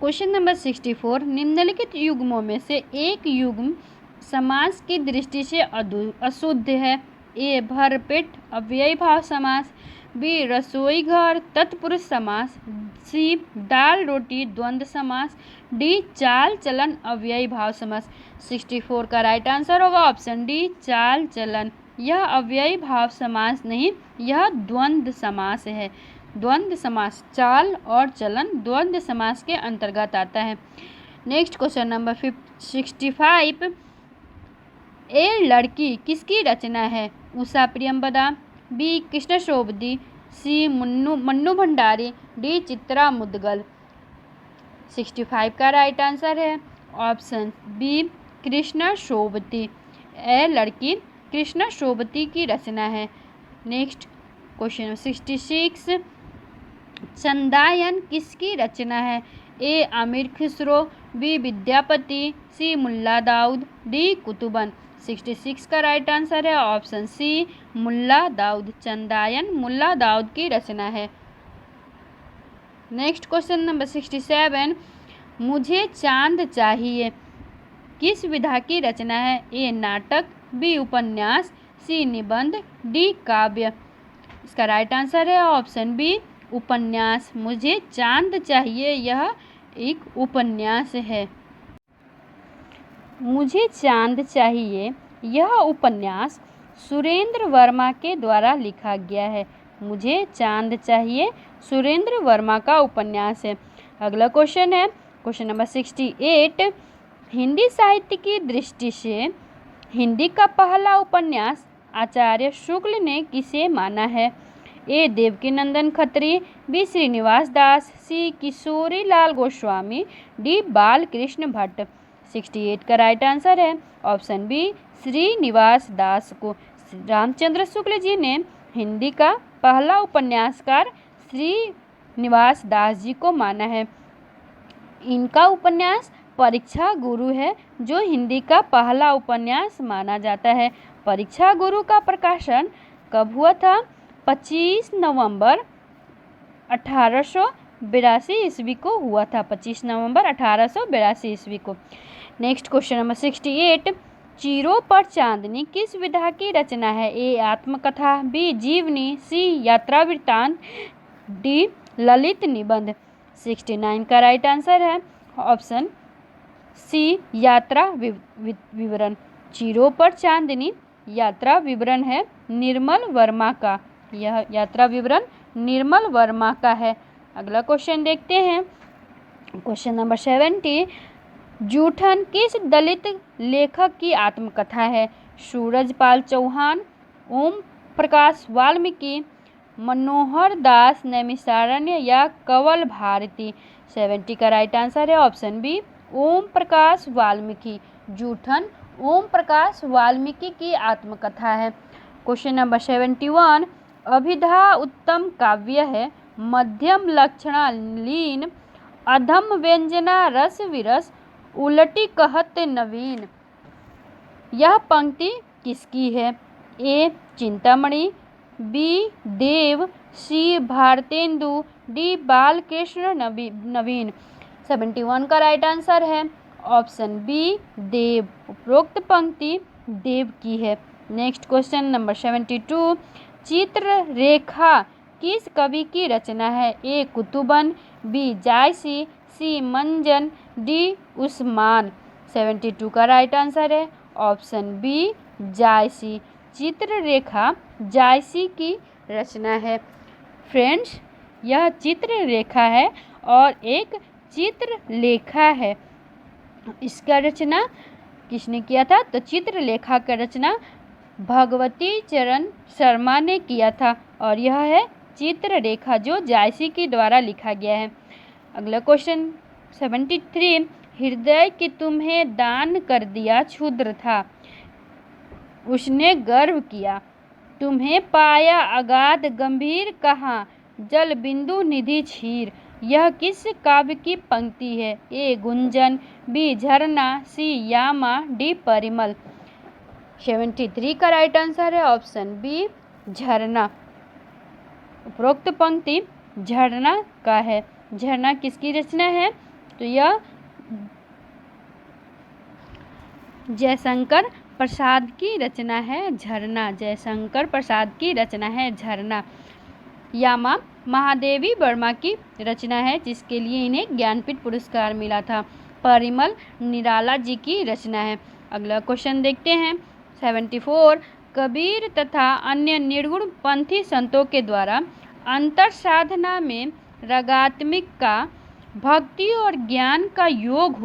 क्वेश्चन नंबर 64, निम्नलिखित युग्मों में से एक युग्म समास की दृष्टि से अशुद्ध है? ए भरपेट अव्ययी भाव समास, बी रसोई घर तत्पुरुष समास, सी दाल रोटी द्वंद्व समास, डी चाल चलन अव्ययी भाव समास। 64 का राइट आंसर होगा ऑप्शन डी चाल चलन। यह अव्ययी भाव समास नहीं, यह द्वंद्व समास है। द्वंद्व समास चाल और चलन द्वंद्व समास के अंतर्गत आता है। नेक्स्ट क्वेश्चन नंबर 65, ए लड़की किसकी रचना है? उषा प्रियंवदा, बी कृष्ण शोभदी, सी मन्नू भंडारी, डी चित्रा मुदगल। 65 का राइट आंसर है ऑप्शन बी कृष्ण शोभती। ए लड़की कृष्ण शोभती की रचना है। नेक्स्ट क्वेश्चन 66, चंदायन किसकी रचना है? ए आमिर खुसरो, बी विद्यापति, सी मुल्ला दाऊद, डी कुतुबन। 66 का राइट आंसर है ऑप्शन सी मुल्ला दाऊद। चंदायन मुल्ला दाऊद की रचना है। नेक्स्ट क्वेश्चन नंबर 67, मुझे चांद चाहिए किस विधा की रचना है? ए नाटक, बी उपन्यास, सी निबंध, डी काव्य। इसका राइट आंसर है ऑप्शन बी उपन्यास। मुझे चांद चाहिए यह एक उपन्यास है। मुझे चांद चाहिए यह उपन्यास सुरेंद्र वर्मा के द्वारा लिखा गया है। मुझे चांद चाहिए सुरेंद्र वर्मा का उपन्यास है। अगला क्वेश्चन है क्वेश्चन नंबर 68, हिंदी साहित्य की दृष्टि से हिंदी का पहला उपन्यास आचार्य शुक्ल ने किसे माना है? ए देवकीनंदन खत्री, बी श्रीनिवास दास, सी किशोरी लाल गोस्वामी, डी बालकृष्ण भट्ट। 68 का राइट आंसर है ऑप्शन बी श्रीनिवास दास को। रामचंद्र शुक्ल जी ने हिंदी का पहला उपन्यासकार श्रीनिवास दास जी को माना है। इनका उपन्यास परीक्षा गुरु है जो हिंदी का पहला उपन्यास माना जाता है। परीक्षा गुरु का प्रकाशन कब हुआ था? 25 नवंबर 1882 ईस्वी को हुआ था। 25 नवंबर 1882 ईस्वी को। नेक्स्ट क्वेश्चन नंबर 68, चीरों पर चांदनी किस विधा की रचना है? ए आत्मकथा, बी जीवनी, सी यात्रा वृत्तांत, डी ललित निबंध। 69 का राइट आंसर है ऑप्शन सी यात्रा विवरण। चीरों पर चांदनी यात्रा विवरण है निर्मल वर्मा का। यह यात्रा विवरण निर्मल वर्मा का है। अगला क्वेश्चन देखते हैं क्वेश्चन नंबर 70, जूठन किस दलित लेखक की आत्मकथा है? सूरजपाल चौहान, ओम प्रकाश वाल्मीकि, मनोहर दास नैमिषारण्य या कंवल भारती। 70 का राइट आंसर है ऑप्शन बी ओम प्रकाश वाल्मीकि। जूठन ओम प्रकाश वाल्मीकि की आत्मकथा है। क्वेश्चन नंबर 71, अभिधा उत्तम काव्य है, मध्यम लक्षणा लीन, अधम व्यंजना रस विरस, उलटी कहत नवीन। यह पंक्ति किसकी है? ए चिंतामणि, बी देव, सी भारतेंदु, डी बालकृष्ण नवीन। 71 का राइट आंसर है ऑप्शन बी देव। उपरोक्त पंक्ति देव की है। नेक्स्ट क्वेश्चन नंबर 72, चित्ररेखा किस कवि की रचना है? ए कुतुबन, बी जायसी, सी मंजन, डी उस्मान। 72 का राइट आंसर है ऑप्शन बी जायसी। चित्ररेखा जायसी की रचना है। फ्रेंड्स, यह चित्ररेखा है और एक चित्रलेखा है। इसका रचना किसने किया था? तो चित्रलेखा का रचना भगवती चरण शर्मा ने किया था और यह है चित्ररेखा जो जायसी के द्वारा लिखा गया है। अगला क्वेश्चन 73, हृदय कि तुम्हें दान कर दिया क्षुद्र था, उसने गर्व किया, तुम्हें पाया अगाध गंभीर कहाँ, जल बिंदु निधि क्षीर। यह किस काव्य की पंक्ति है? ए गुंजन, बी झरना, सी यामा, डी परिमल। 73 का राइट आंसर है ऑप्शन बी झरना। उपरोक्त पंक्ति झरना का है। झरना किसकी रचना है? तो यह जयशंकर प्रसाद की रचना है झरना। जयशंकर प्रसाद की रचना है झरना। यामा महादेवी वर्मा की रचना है जिसके लिए इन्हें ज्ञानपीठ पुरस्कार मिला था। परिमल निराला जी की रचना है। अगला क्वेश्चन देखते हैं 74, कबीर तथा अन्य निर्गुण पंथी संतों के द्वारा अंतर साधना में रागात्मिक का भक्ति और ज्ञान का योग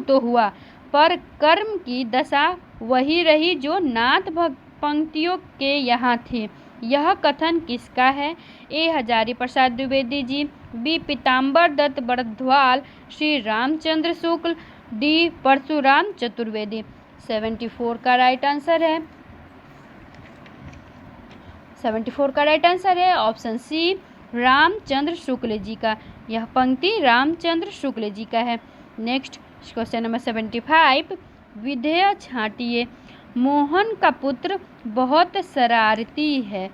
तो हुआ पर कर्म की दशा वही रही जो नाथ पंक्तियों के यहाँ थी। यह कथन किसका है? ए हजारी प्रसाद द्विवेदी जी, बी पीताम्बर दत्त बरद्वाल, श्री रामचंद्र शुक्ल, डी परशुराम चतुर्वेदी। 74 का राइट आंसर है 74 का राइट आंसर है ऑप्शन सी रामचंद्र शुक्ल जी का। यह पंक्ति रामचंद्र शुक्ल जी का है। नेक्स्ट क्वेश्चन नंबर 75, विधेय छांटिए। मोहन का पुत्र बहुत शरारती है।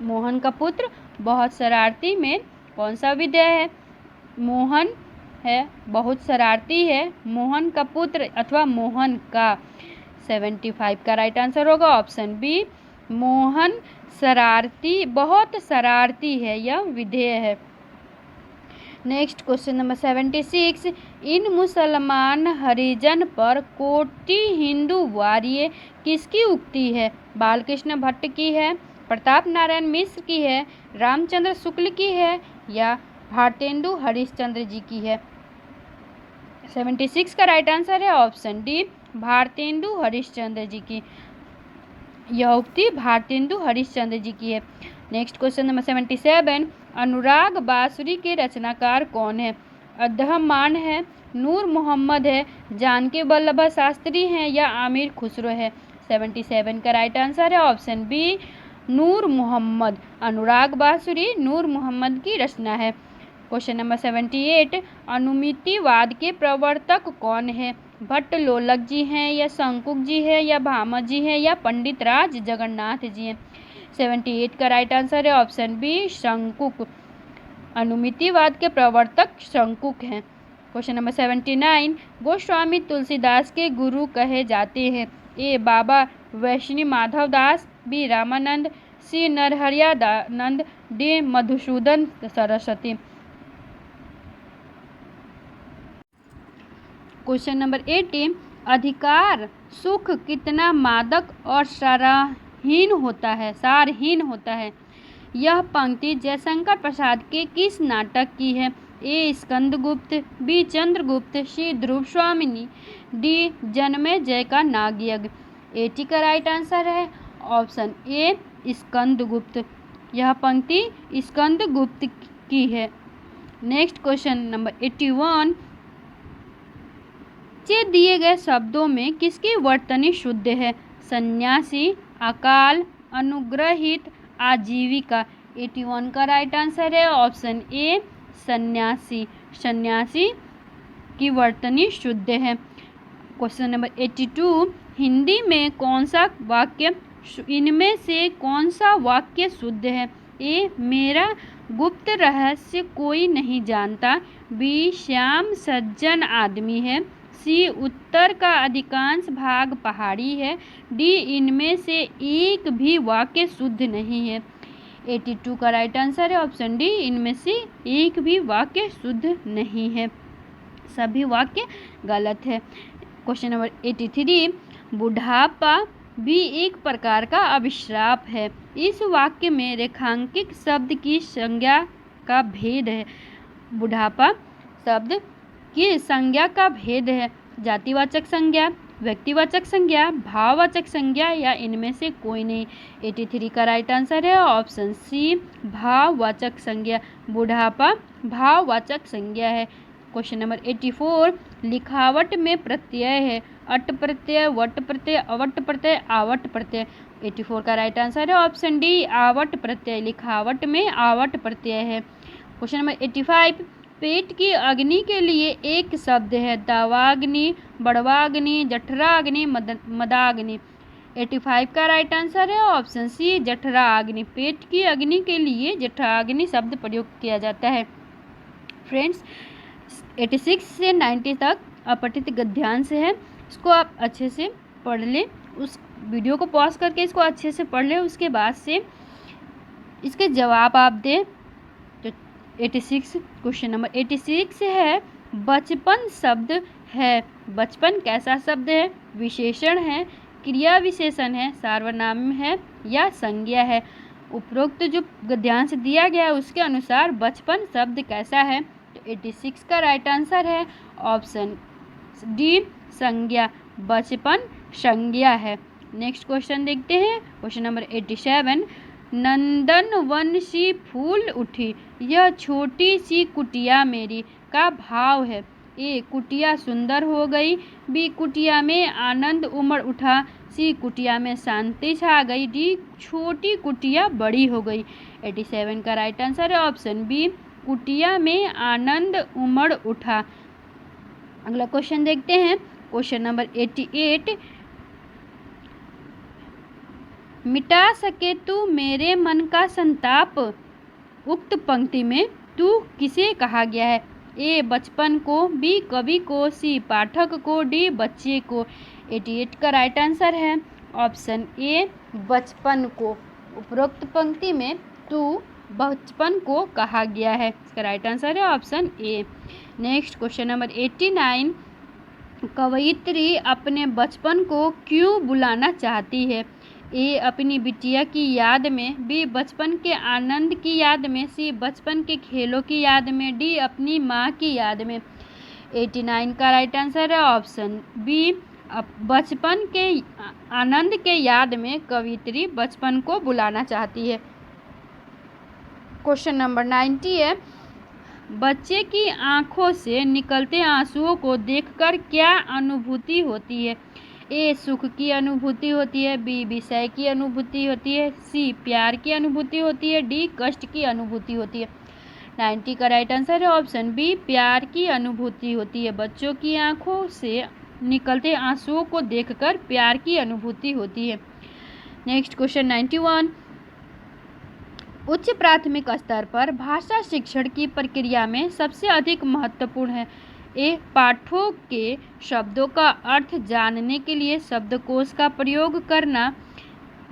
मोहन का पुत्र बहुत शरारती में कौन सा विधेय है? मोहन है, बहुत शरारती है, मोहन का पुत्र अथवा मोहन का। 75 का राइट आंसर होगा ऑप्शन बी मोहन शरारती, बहुत शरारती है, यह विधेय है। नेक्स्ट क्वेश्चन नंबर 76, इन मुसलमान हरिजन पर कोटि हिंदू वारिये किसकी उक्ति है? बालकृष्ण भट्ट की है, प्रताप नारायण मिश्र की है, रामचंद्र शुक्ल की है या भारतेंदु हरिश्चंद्र जी की है? 76 का राइट आंसर है ऑप्शन डी भारतेंदु हरिश्चंद्र जी की। यह उक्ति भारतेंदु हरिश्चंद्र जी की है। नेक्स्ट क्वेश्चन नंबर 77, अनुराग बांसुरी के रचनाकार कौन है? अद्दहमान है, नूर मोहम्मद है, जानकी वल्लभ शास्त्री हैं या आमिर खुसरो है? 77 का राइट आंसर है ऑप्शन बी नूर मोहम्मद। अनुराग बांसुरी नूर मोहम्मद की रचना है। क्वेश्चन नंबर 78, अनुमितिवाद के प्रवर्तक कौन है? भट्ट लोलक जी हैं या शंकुक जी है या भामह जी है या पंडित राज जगन्नाथ जी हैं? 78 का राइट आंसर है ऑप्शन बी शंकुक। अनुमितिवाद के प्रवर्तक शंकुक हैं। क्वेश्चन नंबर 79, गोस्वामी तुलसीदास के गुरु कहे जाते हैं? A Baba Vaishnav Madhav Das, B Ramanand, C Narhariyanand, D Madhusudan Saraswati. Question number 80, अधिकार सुख कितना मादक और सारहीन होता है? यह पंक्ति जयशंकर प्रसाद के किस नाटक की है? ए स्कंदगुप्त, बी चंद्रगुप्त, सी ध्रुव स्वामिनी, डी जन्मेजय का नागयज्ञ। 80 का राइट आंसर है ऑप्शन ए स्कंदगुप्त। यह पंक्ति स्कंदगुप्त की है। नेक्स्ट क्वेश्चन नंबर 81, नीचे दिए गए शब्दों में किसकी वर्तनी शुद्ध है? सन्यासी, अकाल, अनुग्रहित, आजीविका। 81 का राइट आंसर है ऑप्शन ए सन्यासी। सन्यासी की वर्तनी शुद्ध है। क्वेश्चन नंबर 82, हिंदी में कौन सा वाक्य इनमें से कौन सा वाक्य शुद्ध है? ए मेरा गुप्त रहस्य कोई नहीं जानता, बी श्याम सज्जन आदमी है, सी उत्तर का अधिकांश भाग पहाड़ी है, डी इनमें से एक भी वाक्य शुद्ध नहीं है। 82 का राइट आंसर है ऑप्शन डी इनमें से एक भी वाक्य शुद्ध नहीं है, सभी वाक्य गलत है। क्वेश्चन नंबर 83, बुढ़ापा भी एक प्रकार का अभिश्राप है। इस वाक्य में रेखांकित शब्द की संज्ञा का भेद है। बुढ़ापा शब्द की संज्ञा का भेद है। जातिवाचक संज्ञा, व्यक्तिवाचक संज्ञा, भाववाचक संज्ञा या इनमें से कोई नहीं। 83 का राइट आंसर है ऑप्शन सी, भाववाचक संज्ञा। बुढ़ापा भाववाचक संज्ञा है। क्वेश्चन नंबर 84, लिखावट में प्रत्यय है। अट प्रत्यय, वट प्रत्यय, अवट प्रत्यय, आवट प्रत्यय। 84 का राइट आंसर है ऑप्शन डी, आवट प्रत्यय। लिखावट में आवट प्रत्यय है। क्वेश्चन नंबर 85, पेट की अग्नि के लिए एक शब्द है। दावाग्नि, बड़वाग्नि, जठराग्नि, मदाग्नि। 85 का राइट आंसर है ऑप्शन सी, जठराग्नि। पेट की अग्नि के लिए जठराग्नि शब्द प्रयोग किया जाता है। फ्रेंड्स, 86 से 90 तक अपठित गद्यांश है, इसको आप अच्छे से पढ़ लें। उस वीडियो को पॉज करके इसको अच्छे से पढ़ लें, उसके बाद से इसके जवाब आप दें। तो 86 क्वेश्चन नंबर 86 है, बचपन शब्द है। बचपन कैसा शब्द है? विशेषण है, क्रिया विशेषण है, सार्वनाम है या संज्ञा है? उपरोक्त जो गद्यांश दिया गया है उसके अनुसार बचपन शब्द कैसा है? तो 86 का राइट आंसर है ऑप्शन डी, संज्ञा। बचपन संज्ञा है। नेक्स्ट क्वेश्चन देखते हैं। क्वेश्चन नंबर 87, नंदन वन सी फूल उठी, यह छोटी सी कुटिया मेरी का भाव है। ए, कुटिया सुंदर हो गई। बी, कुटिया में आनंद उमड़ उठा। सी, कुटिया में शांति छा गई। डी, छोटी कुटिया बड़ी हो गई। 87 का राइट आंसर है ऑप्शन बी, कुटिया में आनंद उमड़ उठा। अगला क्वेश्चन देखते हैं। क्वेश्चन नंबर 88, मिटा सके तू मेरे मन का संताप, उक्त पंक्ति में तू किसे कहा गया है? ए, बचपन को। बी, कवि को। सी, पाठक को। डी, बच्चे को। 88 का राइट आंसर है ऑप्शन ए, बचपन को। उपरोक्त पंक्ति में तू बचपन को कहा गया है, इसका राइट आंसर है ऑप्शन ए। नेक्स्ट क्वेश्चन नंबर 89, कवयित्री अपने बचपन को क्यों बुलाना चाहती है? ए, अपनी बिटिया की याद में। बी, बचपन के आनंद की याद में। सी, बचपन के खेलों की याद में। डी, अपनी माँ की याद में। 89 का राइट आंसर है ऑप्शन बी, बचपन के आनंद के याद में कवयित्री बचपन को बुलाना चाहती है। क्वेश्चन नंबर 90 है, बच्चे की आंखों से निकलते आंसुओं को देखकर क्या अनुभूति होती है? ए, सुख की अनुभूति होती है। बी, विषय की अनुभूति होती है। सी, प्यार की अनुभूति होती है। डी, कष्ट की अनुभूति होती है। 90 का राइट आंसर है ऑप्शन बी, प्यार की अनुभूति होती है। बच्चों की आंखों से निकलते आंसुओं को देखकर प्यार की अनुभूति होती है। नेक्स्ट क्वेश्चन 91, उच्च प्राथमिक स्तर पर भाषा शिक्षण की प्रक्रिया में सबसे अधिक महत्वपूर्ण है। ए, पाठों के शब्दों का अर्थ जानने के लिए शब्दकोश का प्रयोग करना।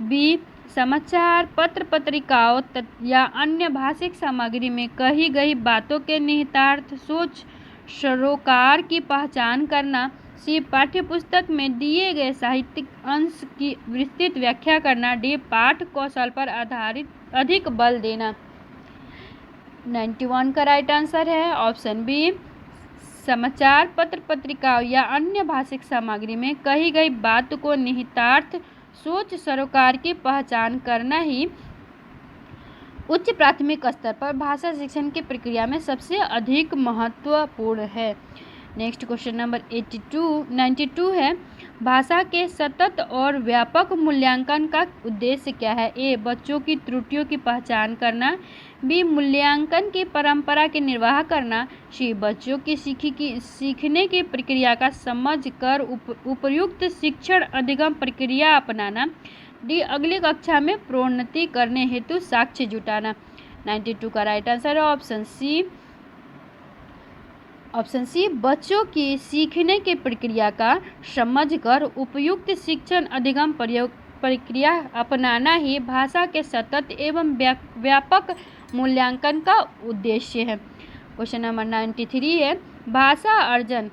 बी, समाचार पत्र पत्रिकाओं या अन्य भाषिक सामग्री में कही गई बातों के निहितार्थ सोच सरोकार की पहचान करना। सी, पाठ्यपुस्तक में दिए गए साहित्यिक अंश की विस्तृत व्याख्या करना। डी, पाठ कौशल पर आधारित अधिक बल देना। 91 का राइट आंसर है ऑप्शन बी, समाचार पत्र पत्रिकाओं या अन्य भाषिक सामग्री में कही गई बात को निहितार्थ सोच सरोकार की पहचान करना ही उच्च प्राथमिक स्तर पर भाषा शिक्षण की प्रक्रिया में सबसे अधिक महत्वपूर्ण है। नेक्स्ट क्वेश्चन नंबर 92 है, भाषा के सतत और व्यापक मूल्यांकन का उद्देश्य क्या है? ए, बच्चों की त्रुटियों की पहचान करना। बी, मूल्यांकन की परंपरा के निर्वाह करना। सी, बच्चों की सीखने की प्रक्रिया का समझ कर उपयुक्त शिक्षण अधिगम प्रक्रिया अपनाना। डी, अगली कक्षा में प्रोन्नति करने हेतु साक्ष्य जुटाना। 92 का राइट आंसर है ऑप्शन सी, बच्चों की सीखने की प्रक्रिया का समझकर उपयुक्त शिक्षण अधिगम प्रक्रिया अपनाना ही भाषा के सतत एवं व्यापक मूल्यांकन का उद्देश्य है। क्वेश्चन नंबर 93 है, भाषा अर्जन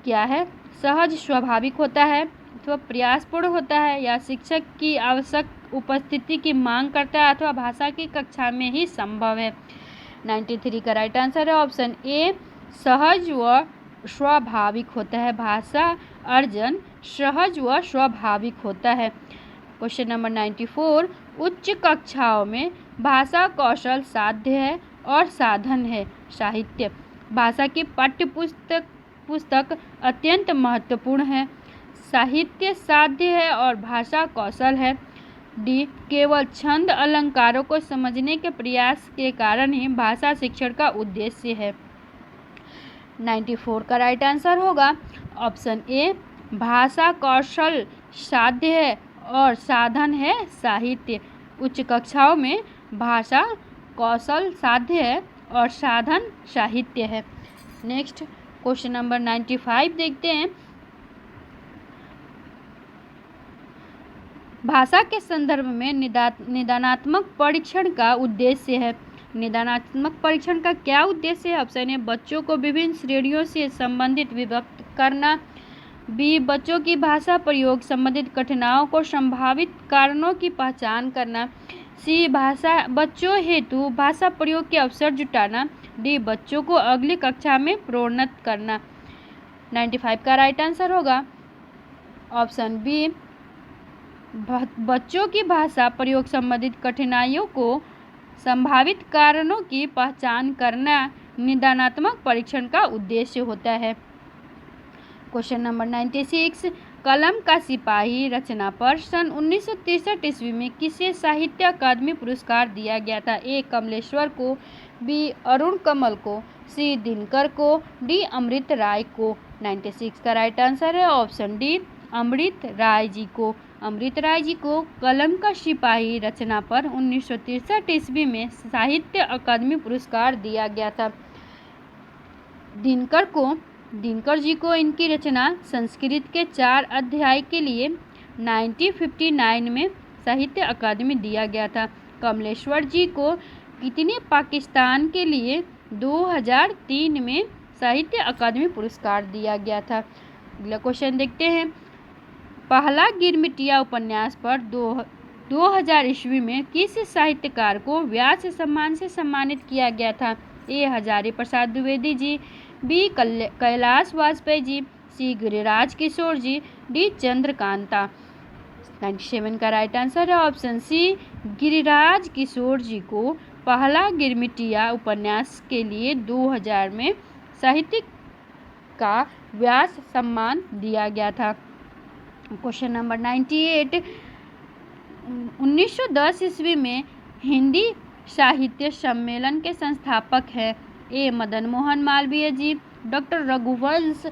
क्या है? सहज स्वाभाविक होता है अथवा प्रयासपूर्ण होता है या शिक्षक की आवश्यक उपस्थिति की मांग करता है अथवा भाषा की कक्षा में ही संभव है। 93 का राइट आंसर है ऑप्शन ए, सहज व स्वाभाविक होता है। भाषा अर्जन सहज व स्वाभाविक होता है। क्वेश्चन नंबर 94, उच्च कक्षाओं में भाषा कौशल साध्य है और साधन है। साहित्य, भाषा की पाठ्य पुस्तक अत्यंत महत्वपूर्ण है। साहित्य साध्य है और भाषा कौशल है। डी, केवल छंद अलंकारों को समझने के प्रयास के कारण ही भाषा शिक्षण का उद्देश्य है। 94 का राइट आंसर होगा ऑप्शन ए, भाषा कौशल साध्य है और साधन है साहित्य। उच्च कक्षाओं में भाषा कौशल साध्य है और साधन साहित्य है। नेक्स्ट क्वेश्चन नंबर 95 देखते हैं। भाषा के संदर्भ में निदानात्मक परीक्षण का उद्देश्य है। निदानात्मक परीक्षण का क्या उद्देश्य है? ऑप्शन ए, बच्चों को विभिन्न श्रेणियों से संबंधित विभक्त करना। बी, बच्चों की भाषा प्रयोग संबंधित कठिनाइयों को संभावित कारणों की पहचान करना। सी, बच्चों हेतु भाषा प्रयोग के अवसर जुटाना। डी, बच्चों को अगली कक्षा में प्रोन्नत करना। 95 का राइट आंसर होगा ऑप्शन बी, बच्चों की भाषा प्रयोग संबंधित कठिनाइयों को संभावित कारणों की पहचान करना निदानात्मक परीक्षण का उद्देश्य होता है। क्वेश्चन नंबर 96, कलम का सिपाही रचना पर सन 1963 ईस्वी में किसे साहित्य अकादमी पुरस्कार दिया गया था? ए, कमलेश्वर को। बी, अरुण कमल को। सी, दिनकर को। डी, अमृत राय को। 96 का राइट आंसर है ऑप्शन डी, अमृत राय जी को। अमृत राय जी को कलम का सिपाही रचना पर 1963 ईस्वी में साहित्य अकादमी पुरस्कार दिया गया था। दिनकर जी को इनकी रचना संस्कृत के 4 अध्याय के लिए 1959 में साहित्य अकादमी दिया गया था। कमलेश्वर जी को कितने पाकिस्तान के लिए 2003 में साहित्य अकादमी पुरस्कार दिया गया था। अगला क्वेश्चन देखते हैं। पहला गिरमिटिया उपन्यास पर 2000 ईस्वी में किस साहित्यकार को व्यास सम्मान से सम्मानित किया गया था? ए, हजारी प्रसाद द्विवेदी जी। बी, कैलाश वाजपेयी जी। सी, गिरिराज किशोर जी। डी, चंद्रकांता। 97 का राइट आंसर है ऑप्शन सी, गिरिराज किशोर जी को पहला गिरमिटिया उपन्यास के लिए 2000 में साहित्य का व्यास सम्मान दिया गया था। क्वेश्चन नंबर 98, 1910 ईस्वी में हिंदी साहित्य सम्मेलन के संस्थापक हैं। ए, मदन मोहन मालवीय जी। डॉक्टर रघुवंश।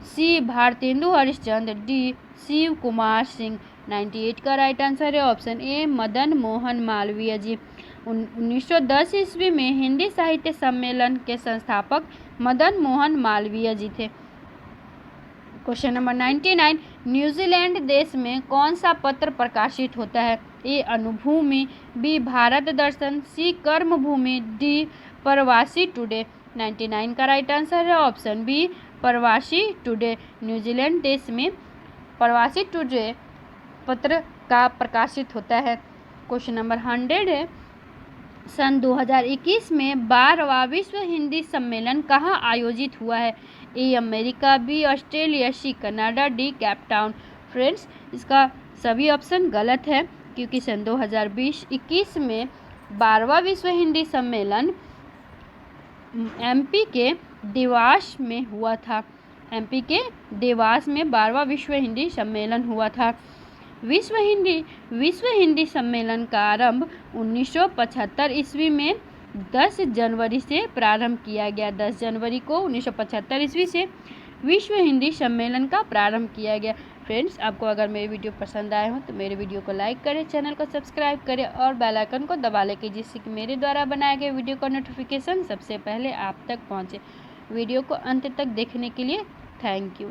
सी, भारतेंदु हरिश्चंद्र। डी, शिव कुमार सिंह। 98 का राइट आंसर है ऑप्शन ए, मदन मोहन मालवीय जी। 1910 ईस्वी में हिंदी साहित्य सम्मेलन के संस्थापक मदन मोहन मालवीय जी थे। क्वेश्चन नंबर 99, न्यूजीलैंड देश में कौन सा पत्र प्रकाशित होता है? ए, अनुभूमि। बी, भारत दर्शन। सी, कर्मभूमि। डी, प्रवासी टुडे। 99 का राइट आंसर है ऑप्शन बी, प्रवासी टुडे। न्यूजीलैंड देश में प्रवासी टुडे पत्र का प्रकाशित होता है। क्वेश्चन नंबर 100 है, सन 2021 में 12वां विश्व हिंदी सम्मेलन कहाँ आयोजित हुआ है? A, America. B, Australia. C, Canada. D, Cape Town. Friends, इसका सभी ऑप्शन गलत है क्योंकि सन 2021 में 12वां विश्व हिंदी सम्मेलन एमपी के देवास में हुआ था। एमपी के देवास में 12वां विश्व हिंदी सम्मेलन हुआ था। विश्व हिंदी सम्मेलन का आरंभ 1975 ईस्वी में 10 जनवरी से प्रारंभ किया गया। 10 जनवरी को 1975 ईस्वी से विश्व हिंदी सम्मेलन का प्रारंभ किया गया। फ्रेंड्स, आपको अगर मेरी वीडियो पसंद आए हो तो मेरे वीडियो को लाइक करें, चैनल को सब्सक्राइब करें और बेल आइकन को दबा लें जिससे कि मेरे द्वारा बनाए गए वीडियो का नोटिफिकेशन सबसे पहले आप तक पहुंचे। वीडियो को अंत तक देखने के लिए थैंक यू।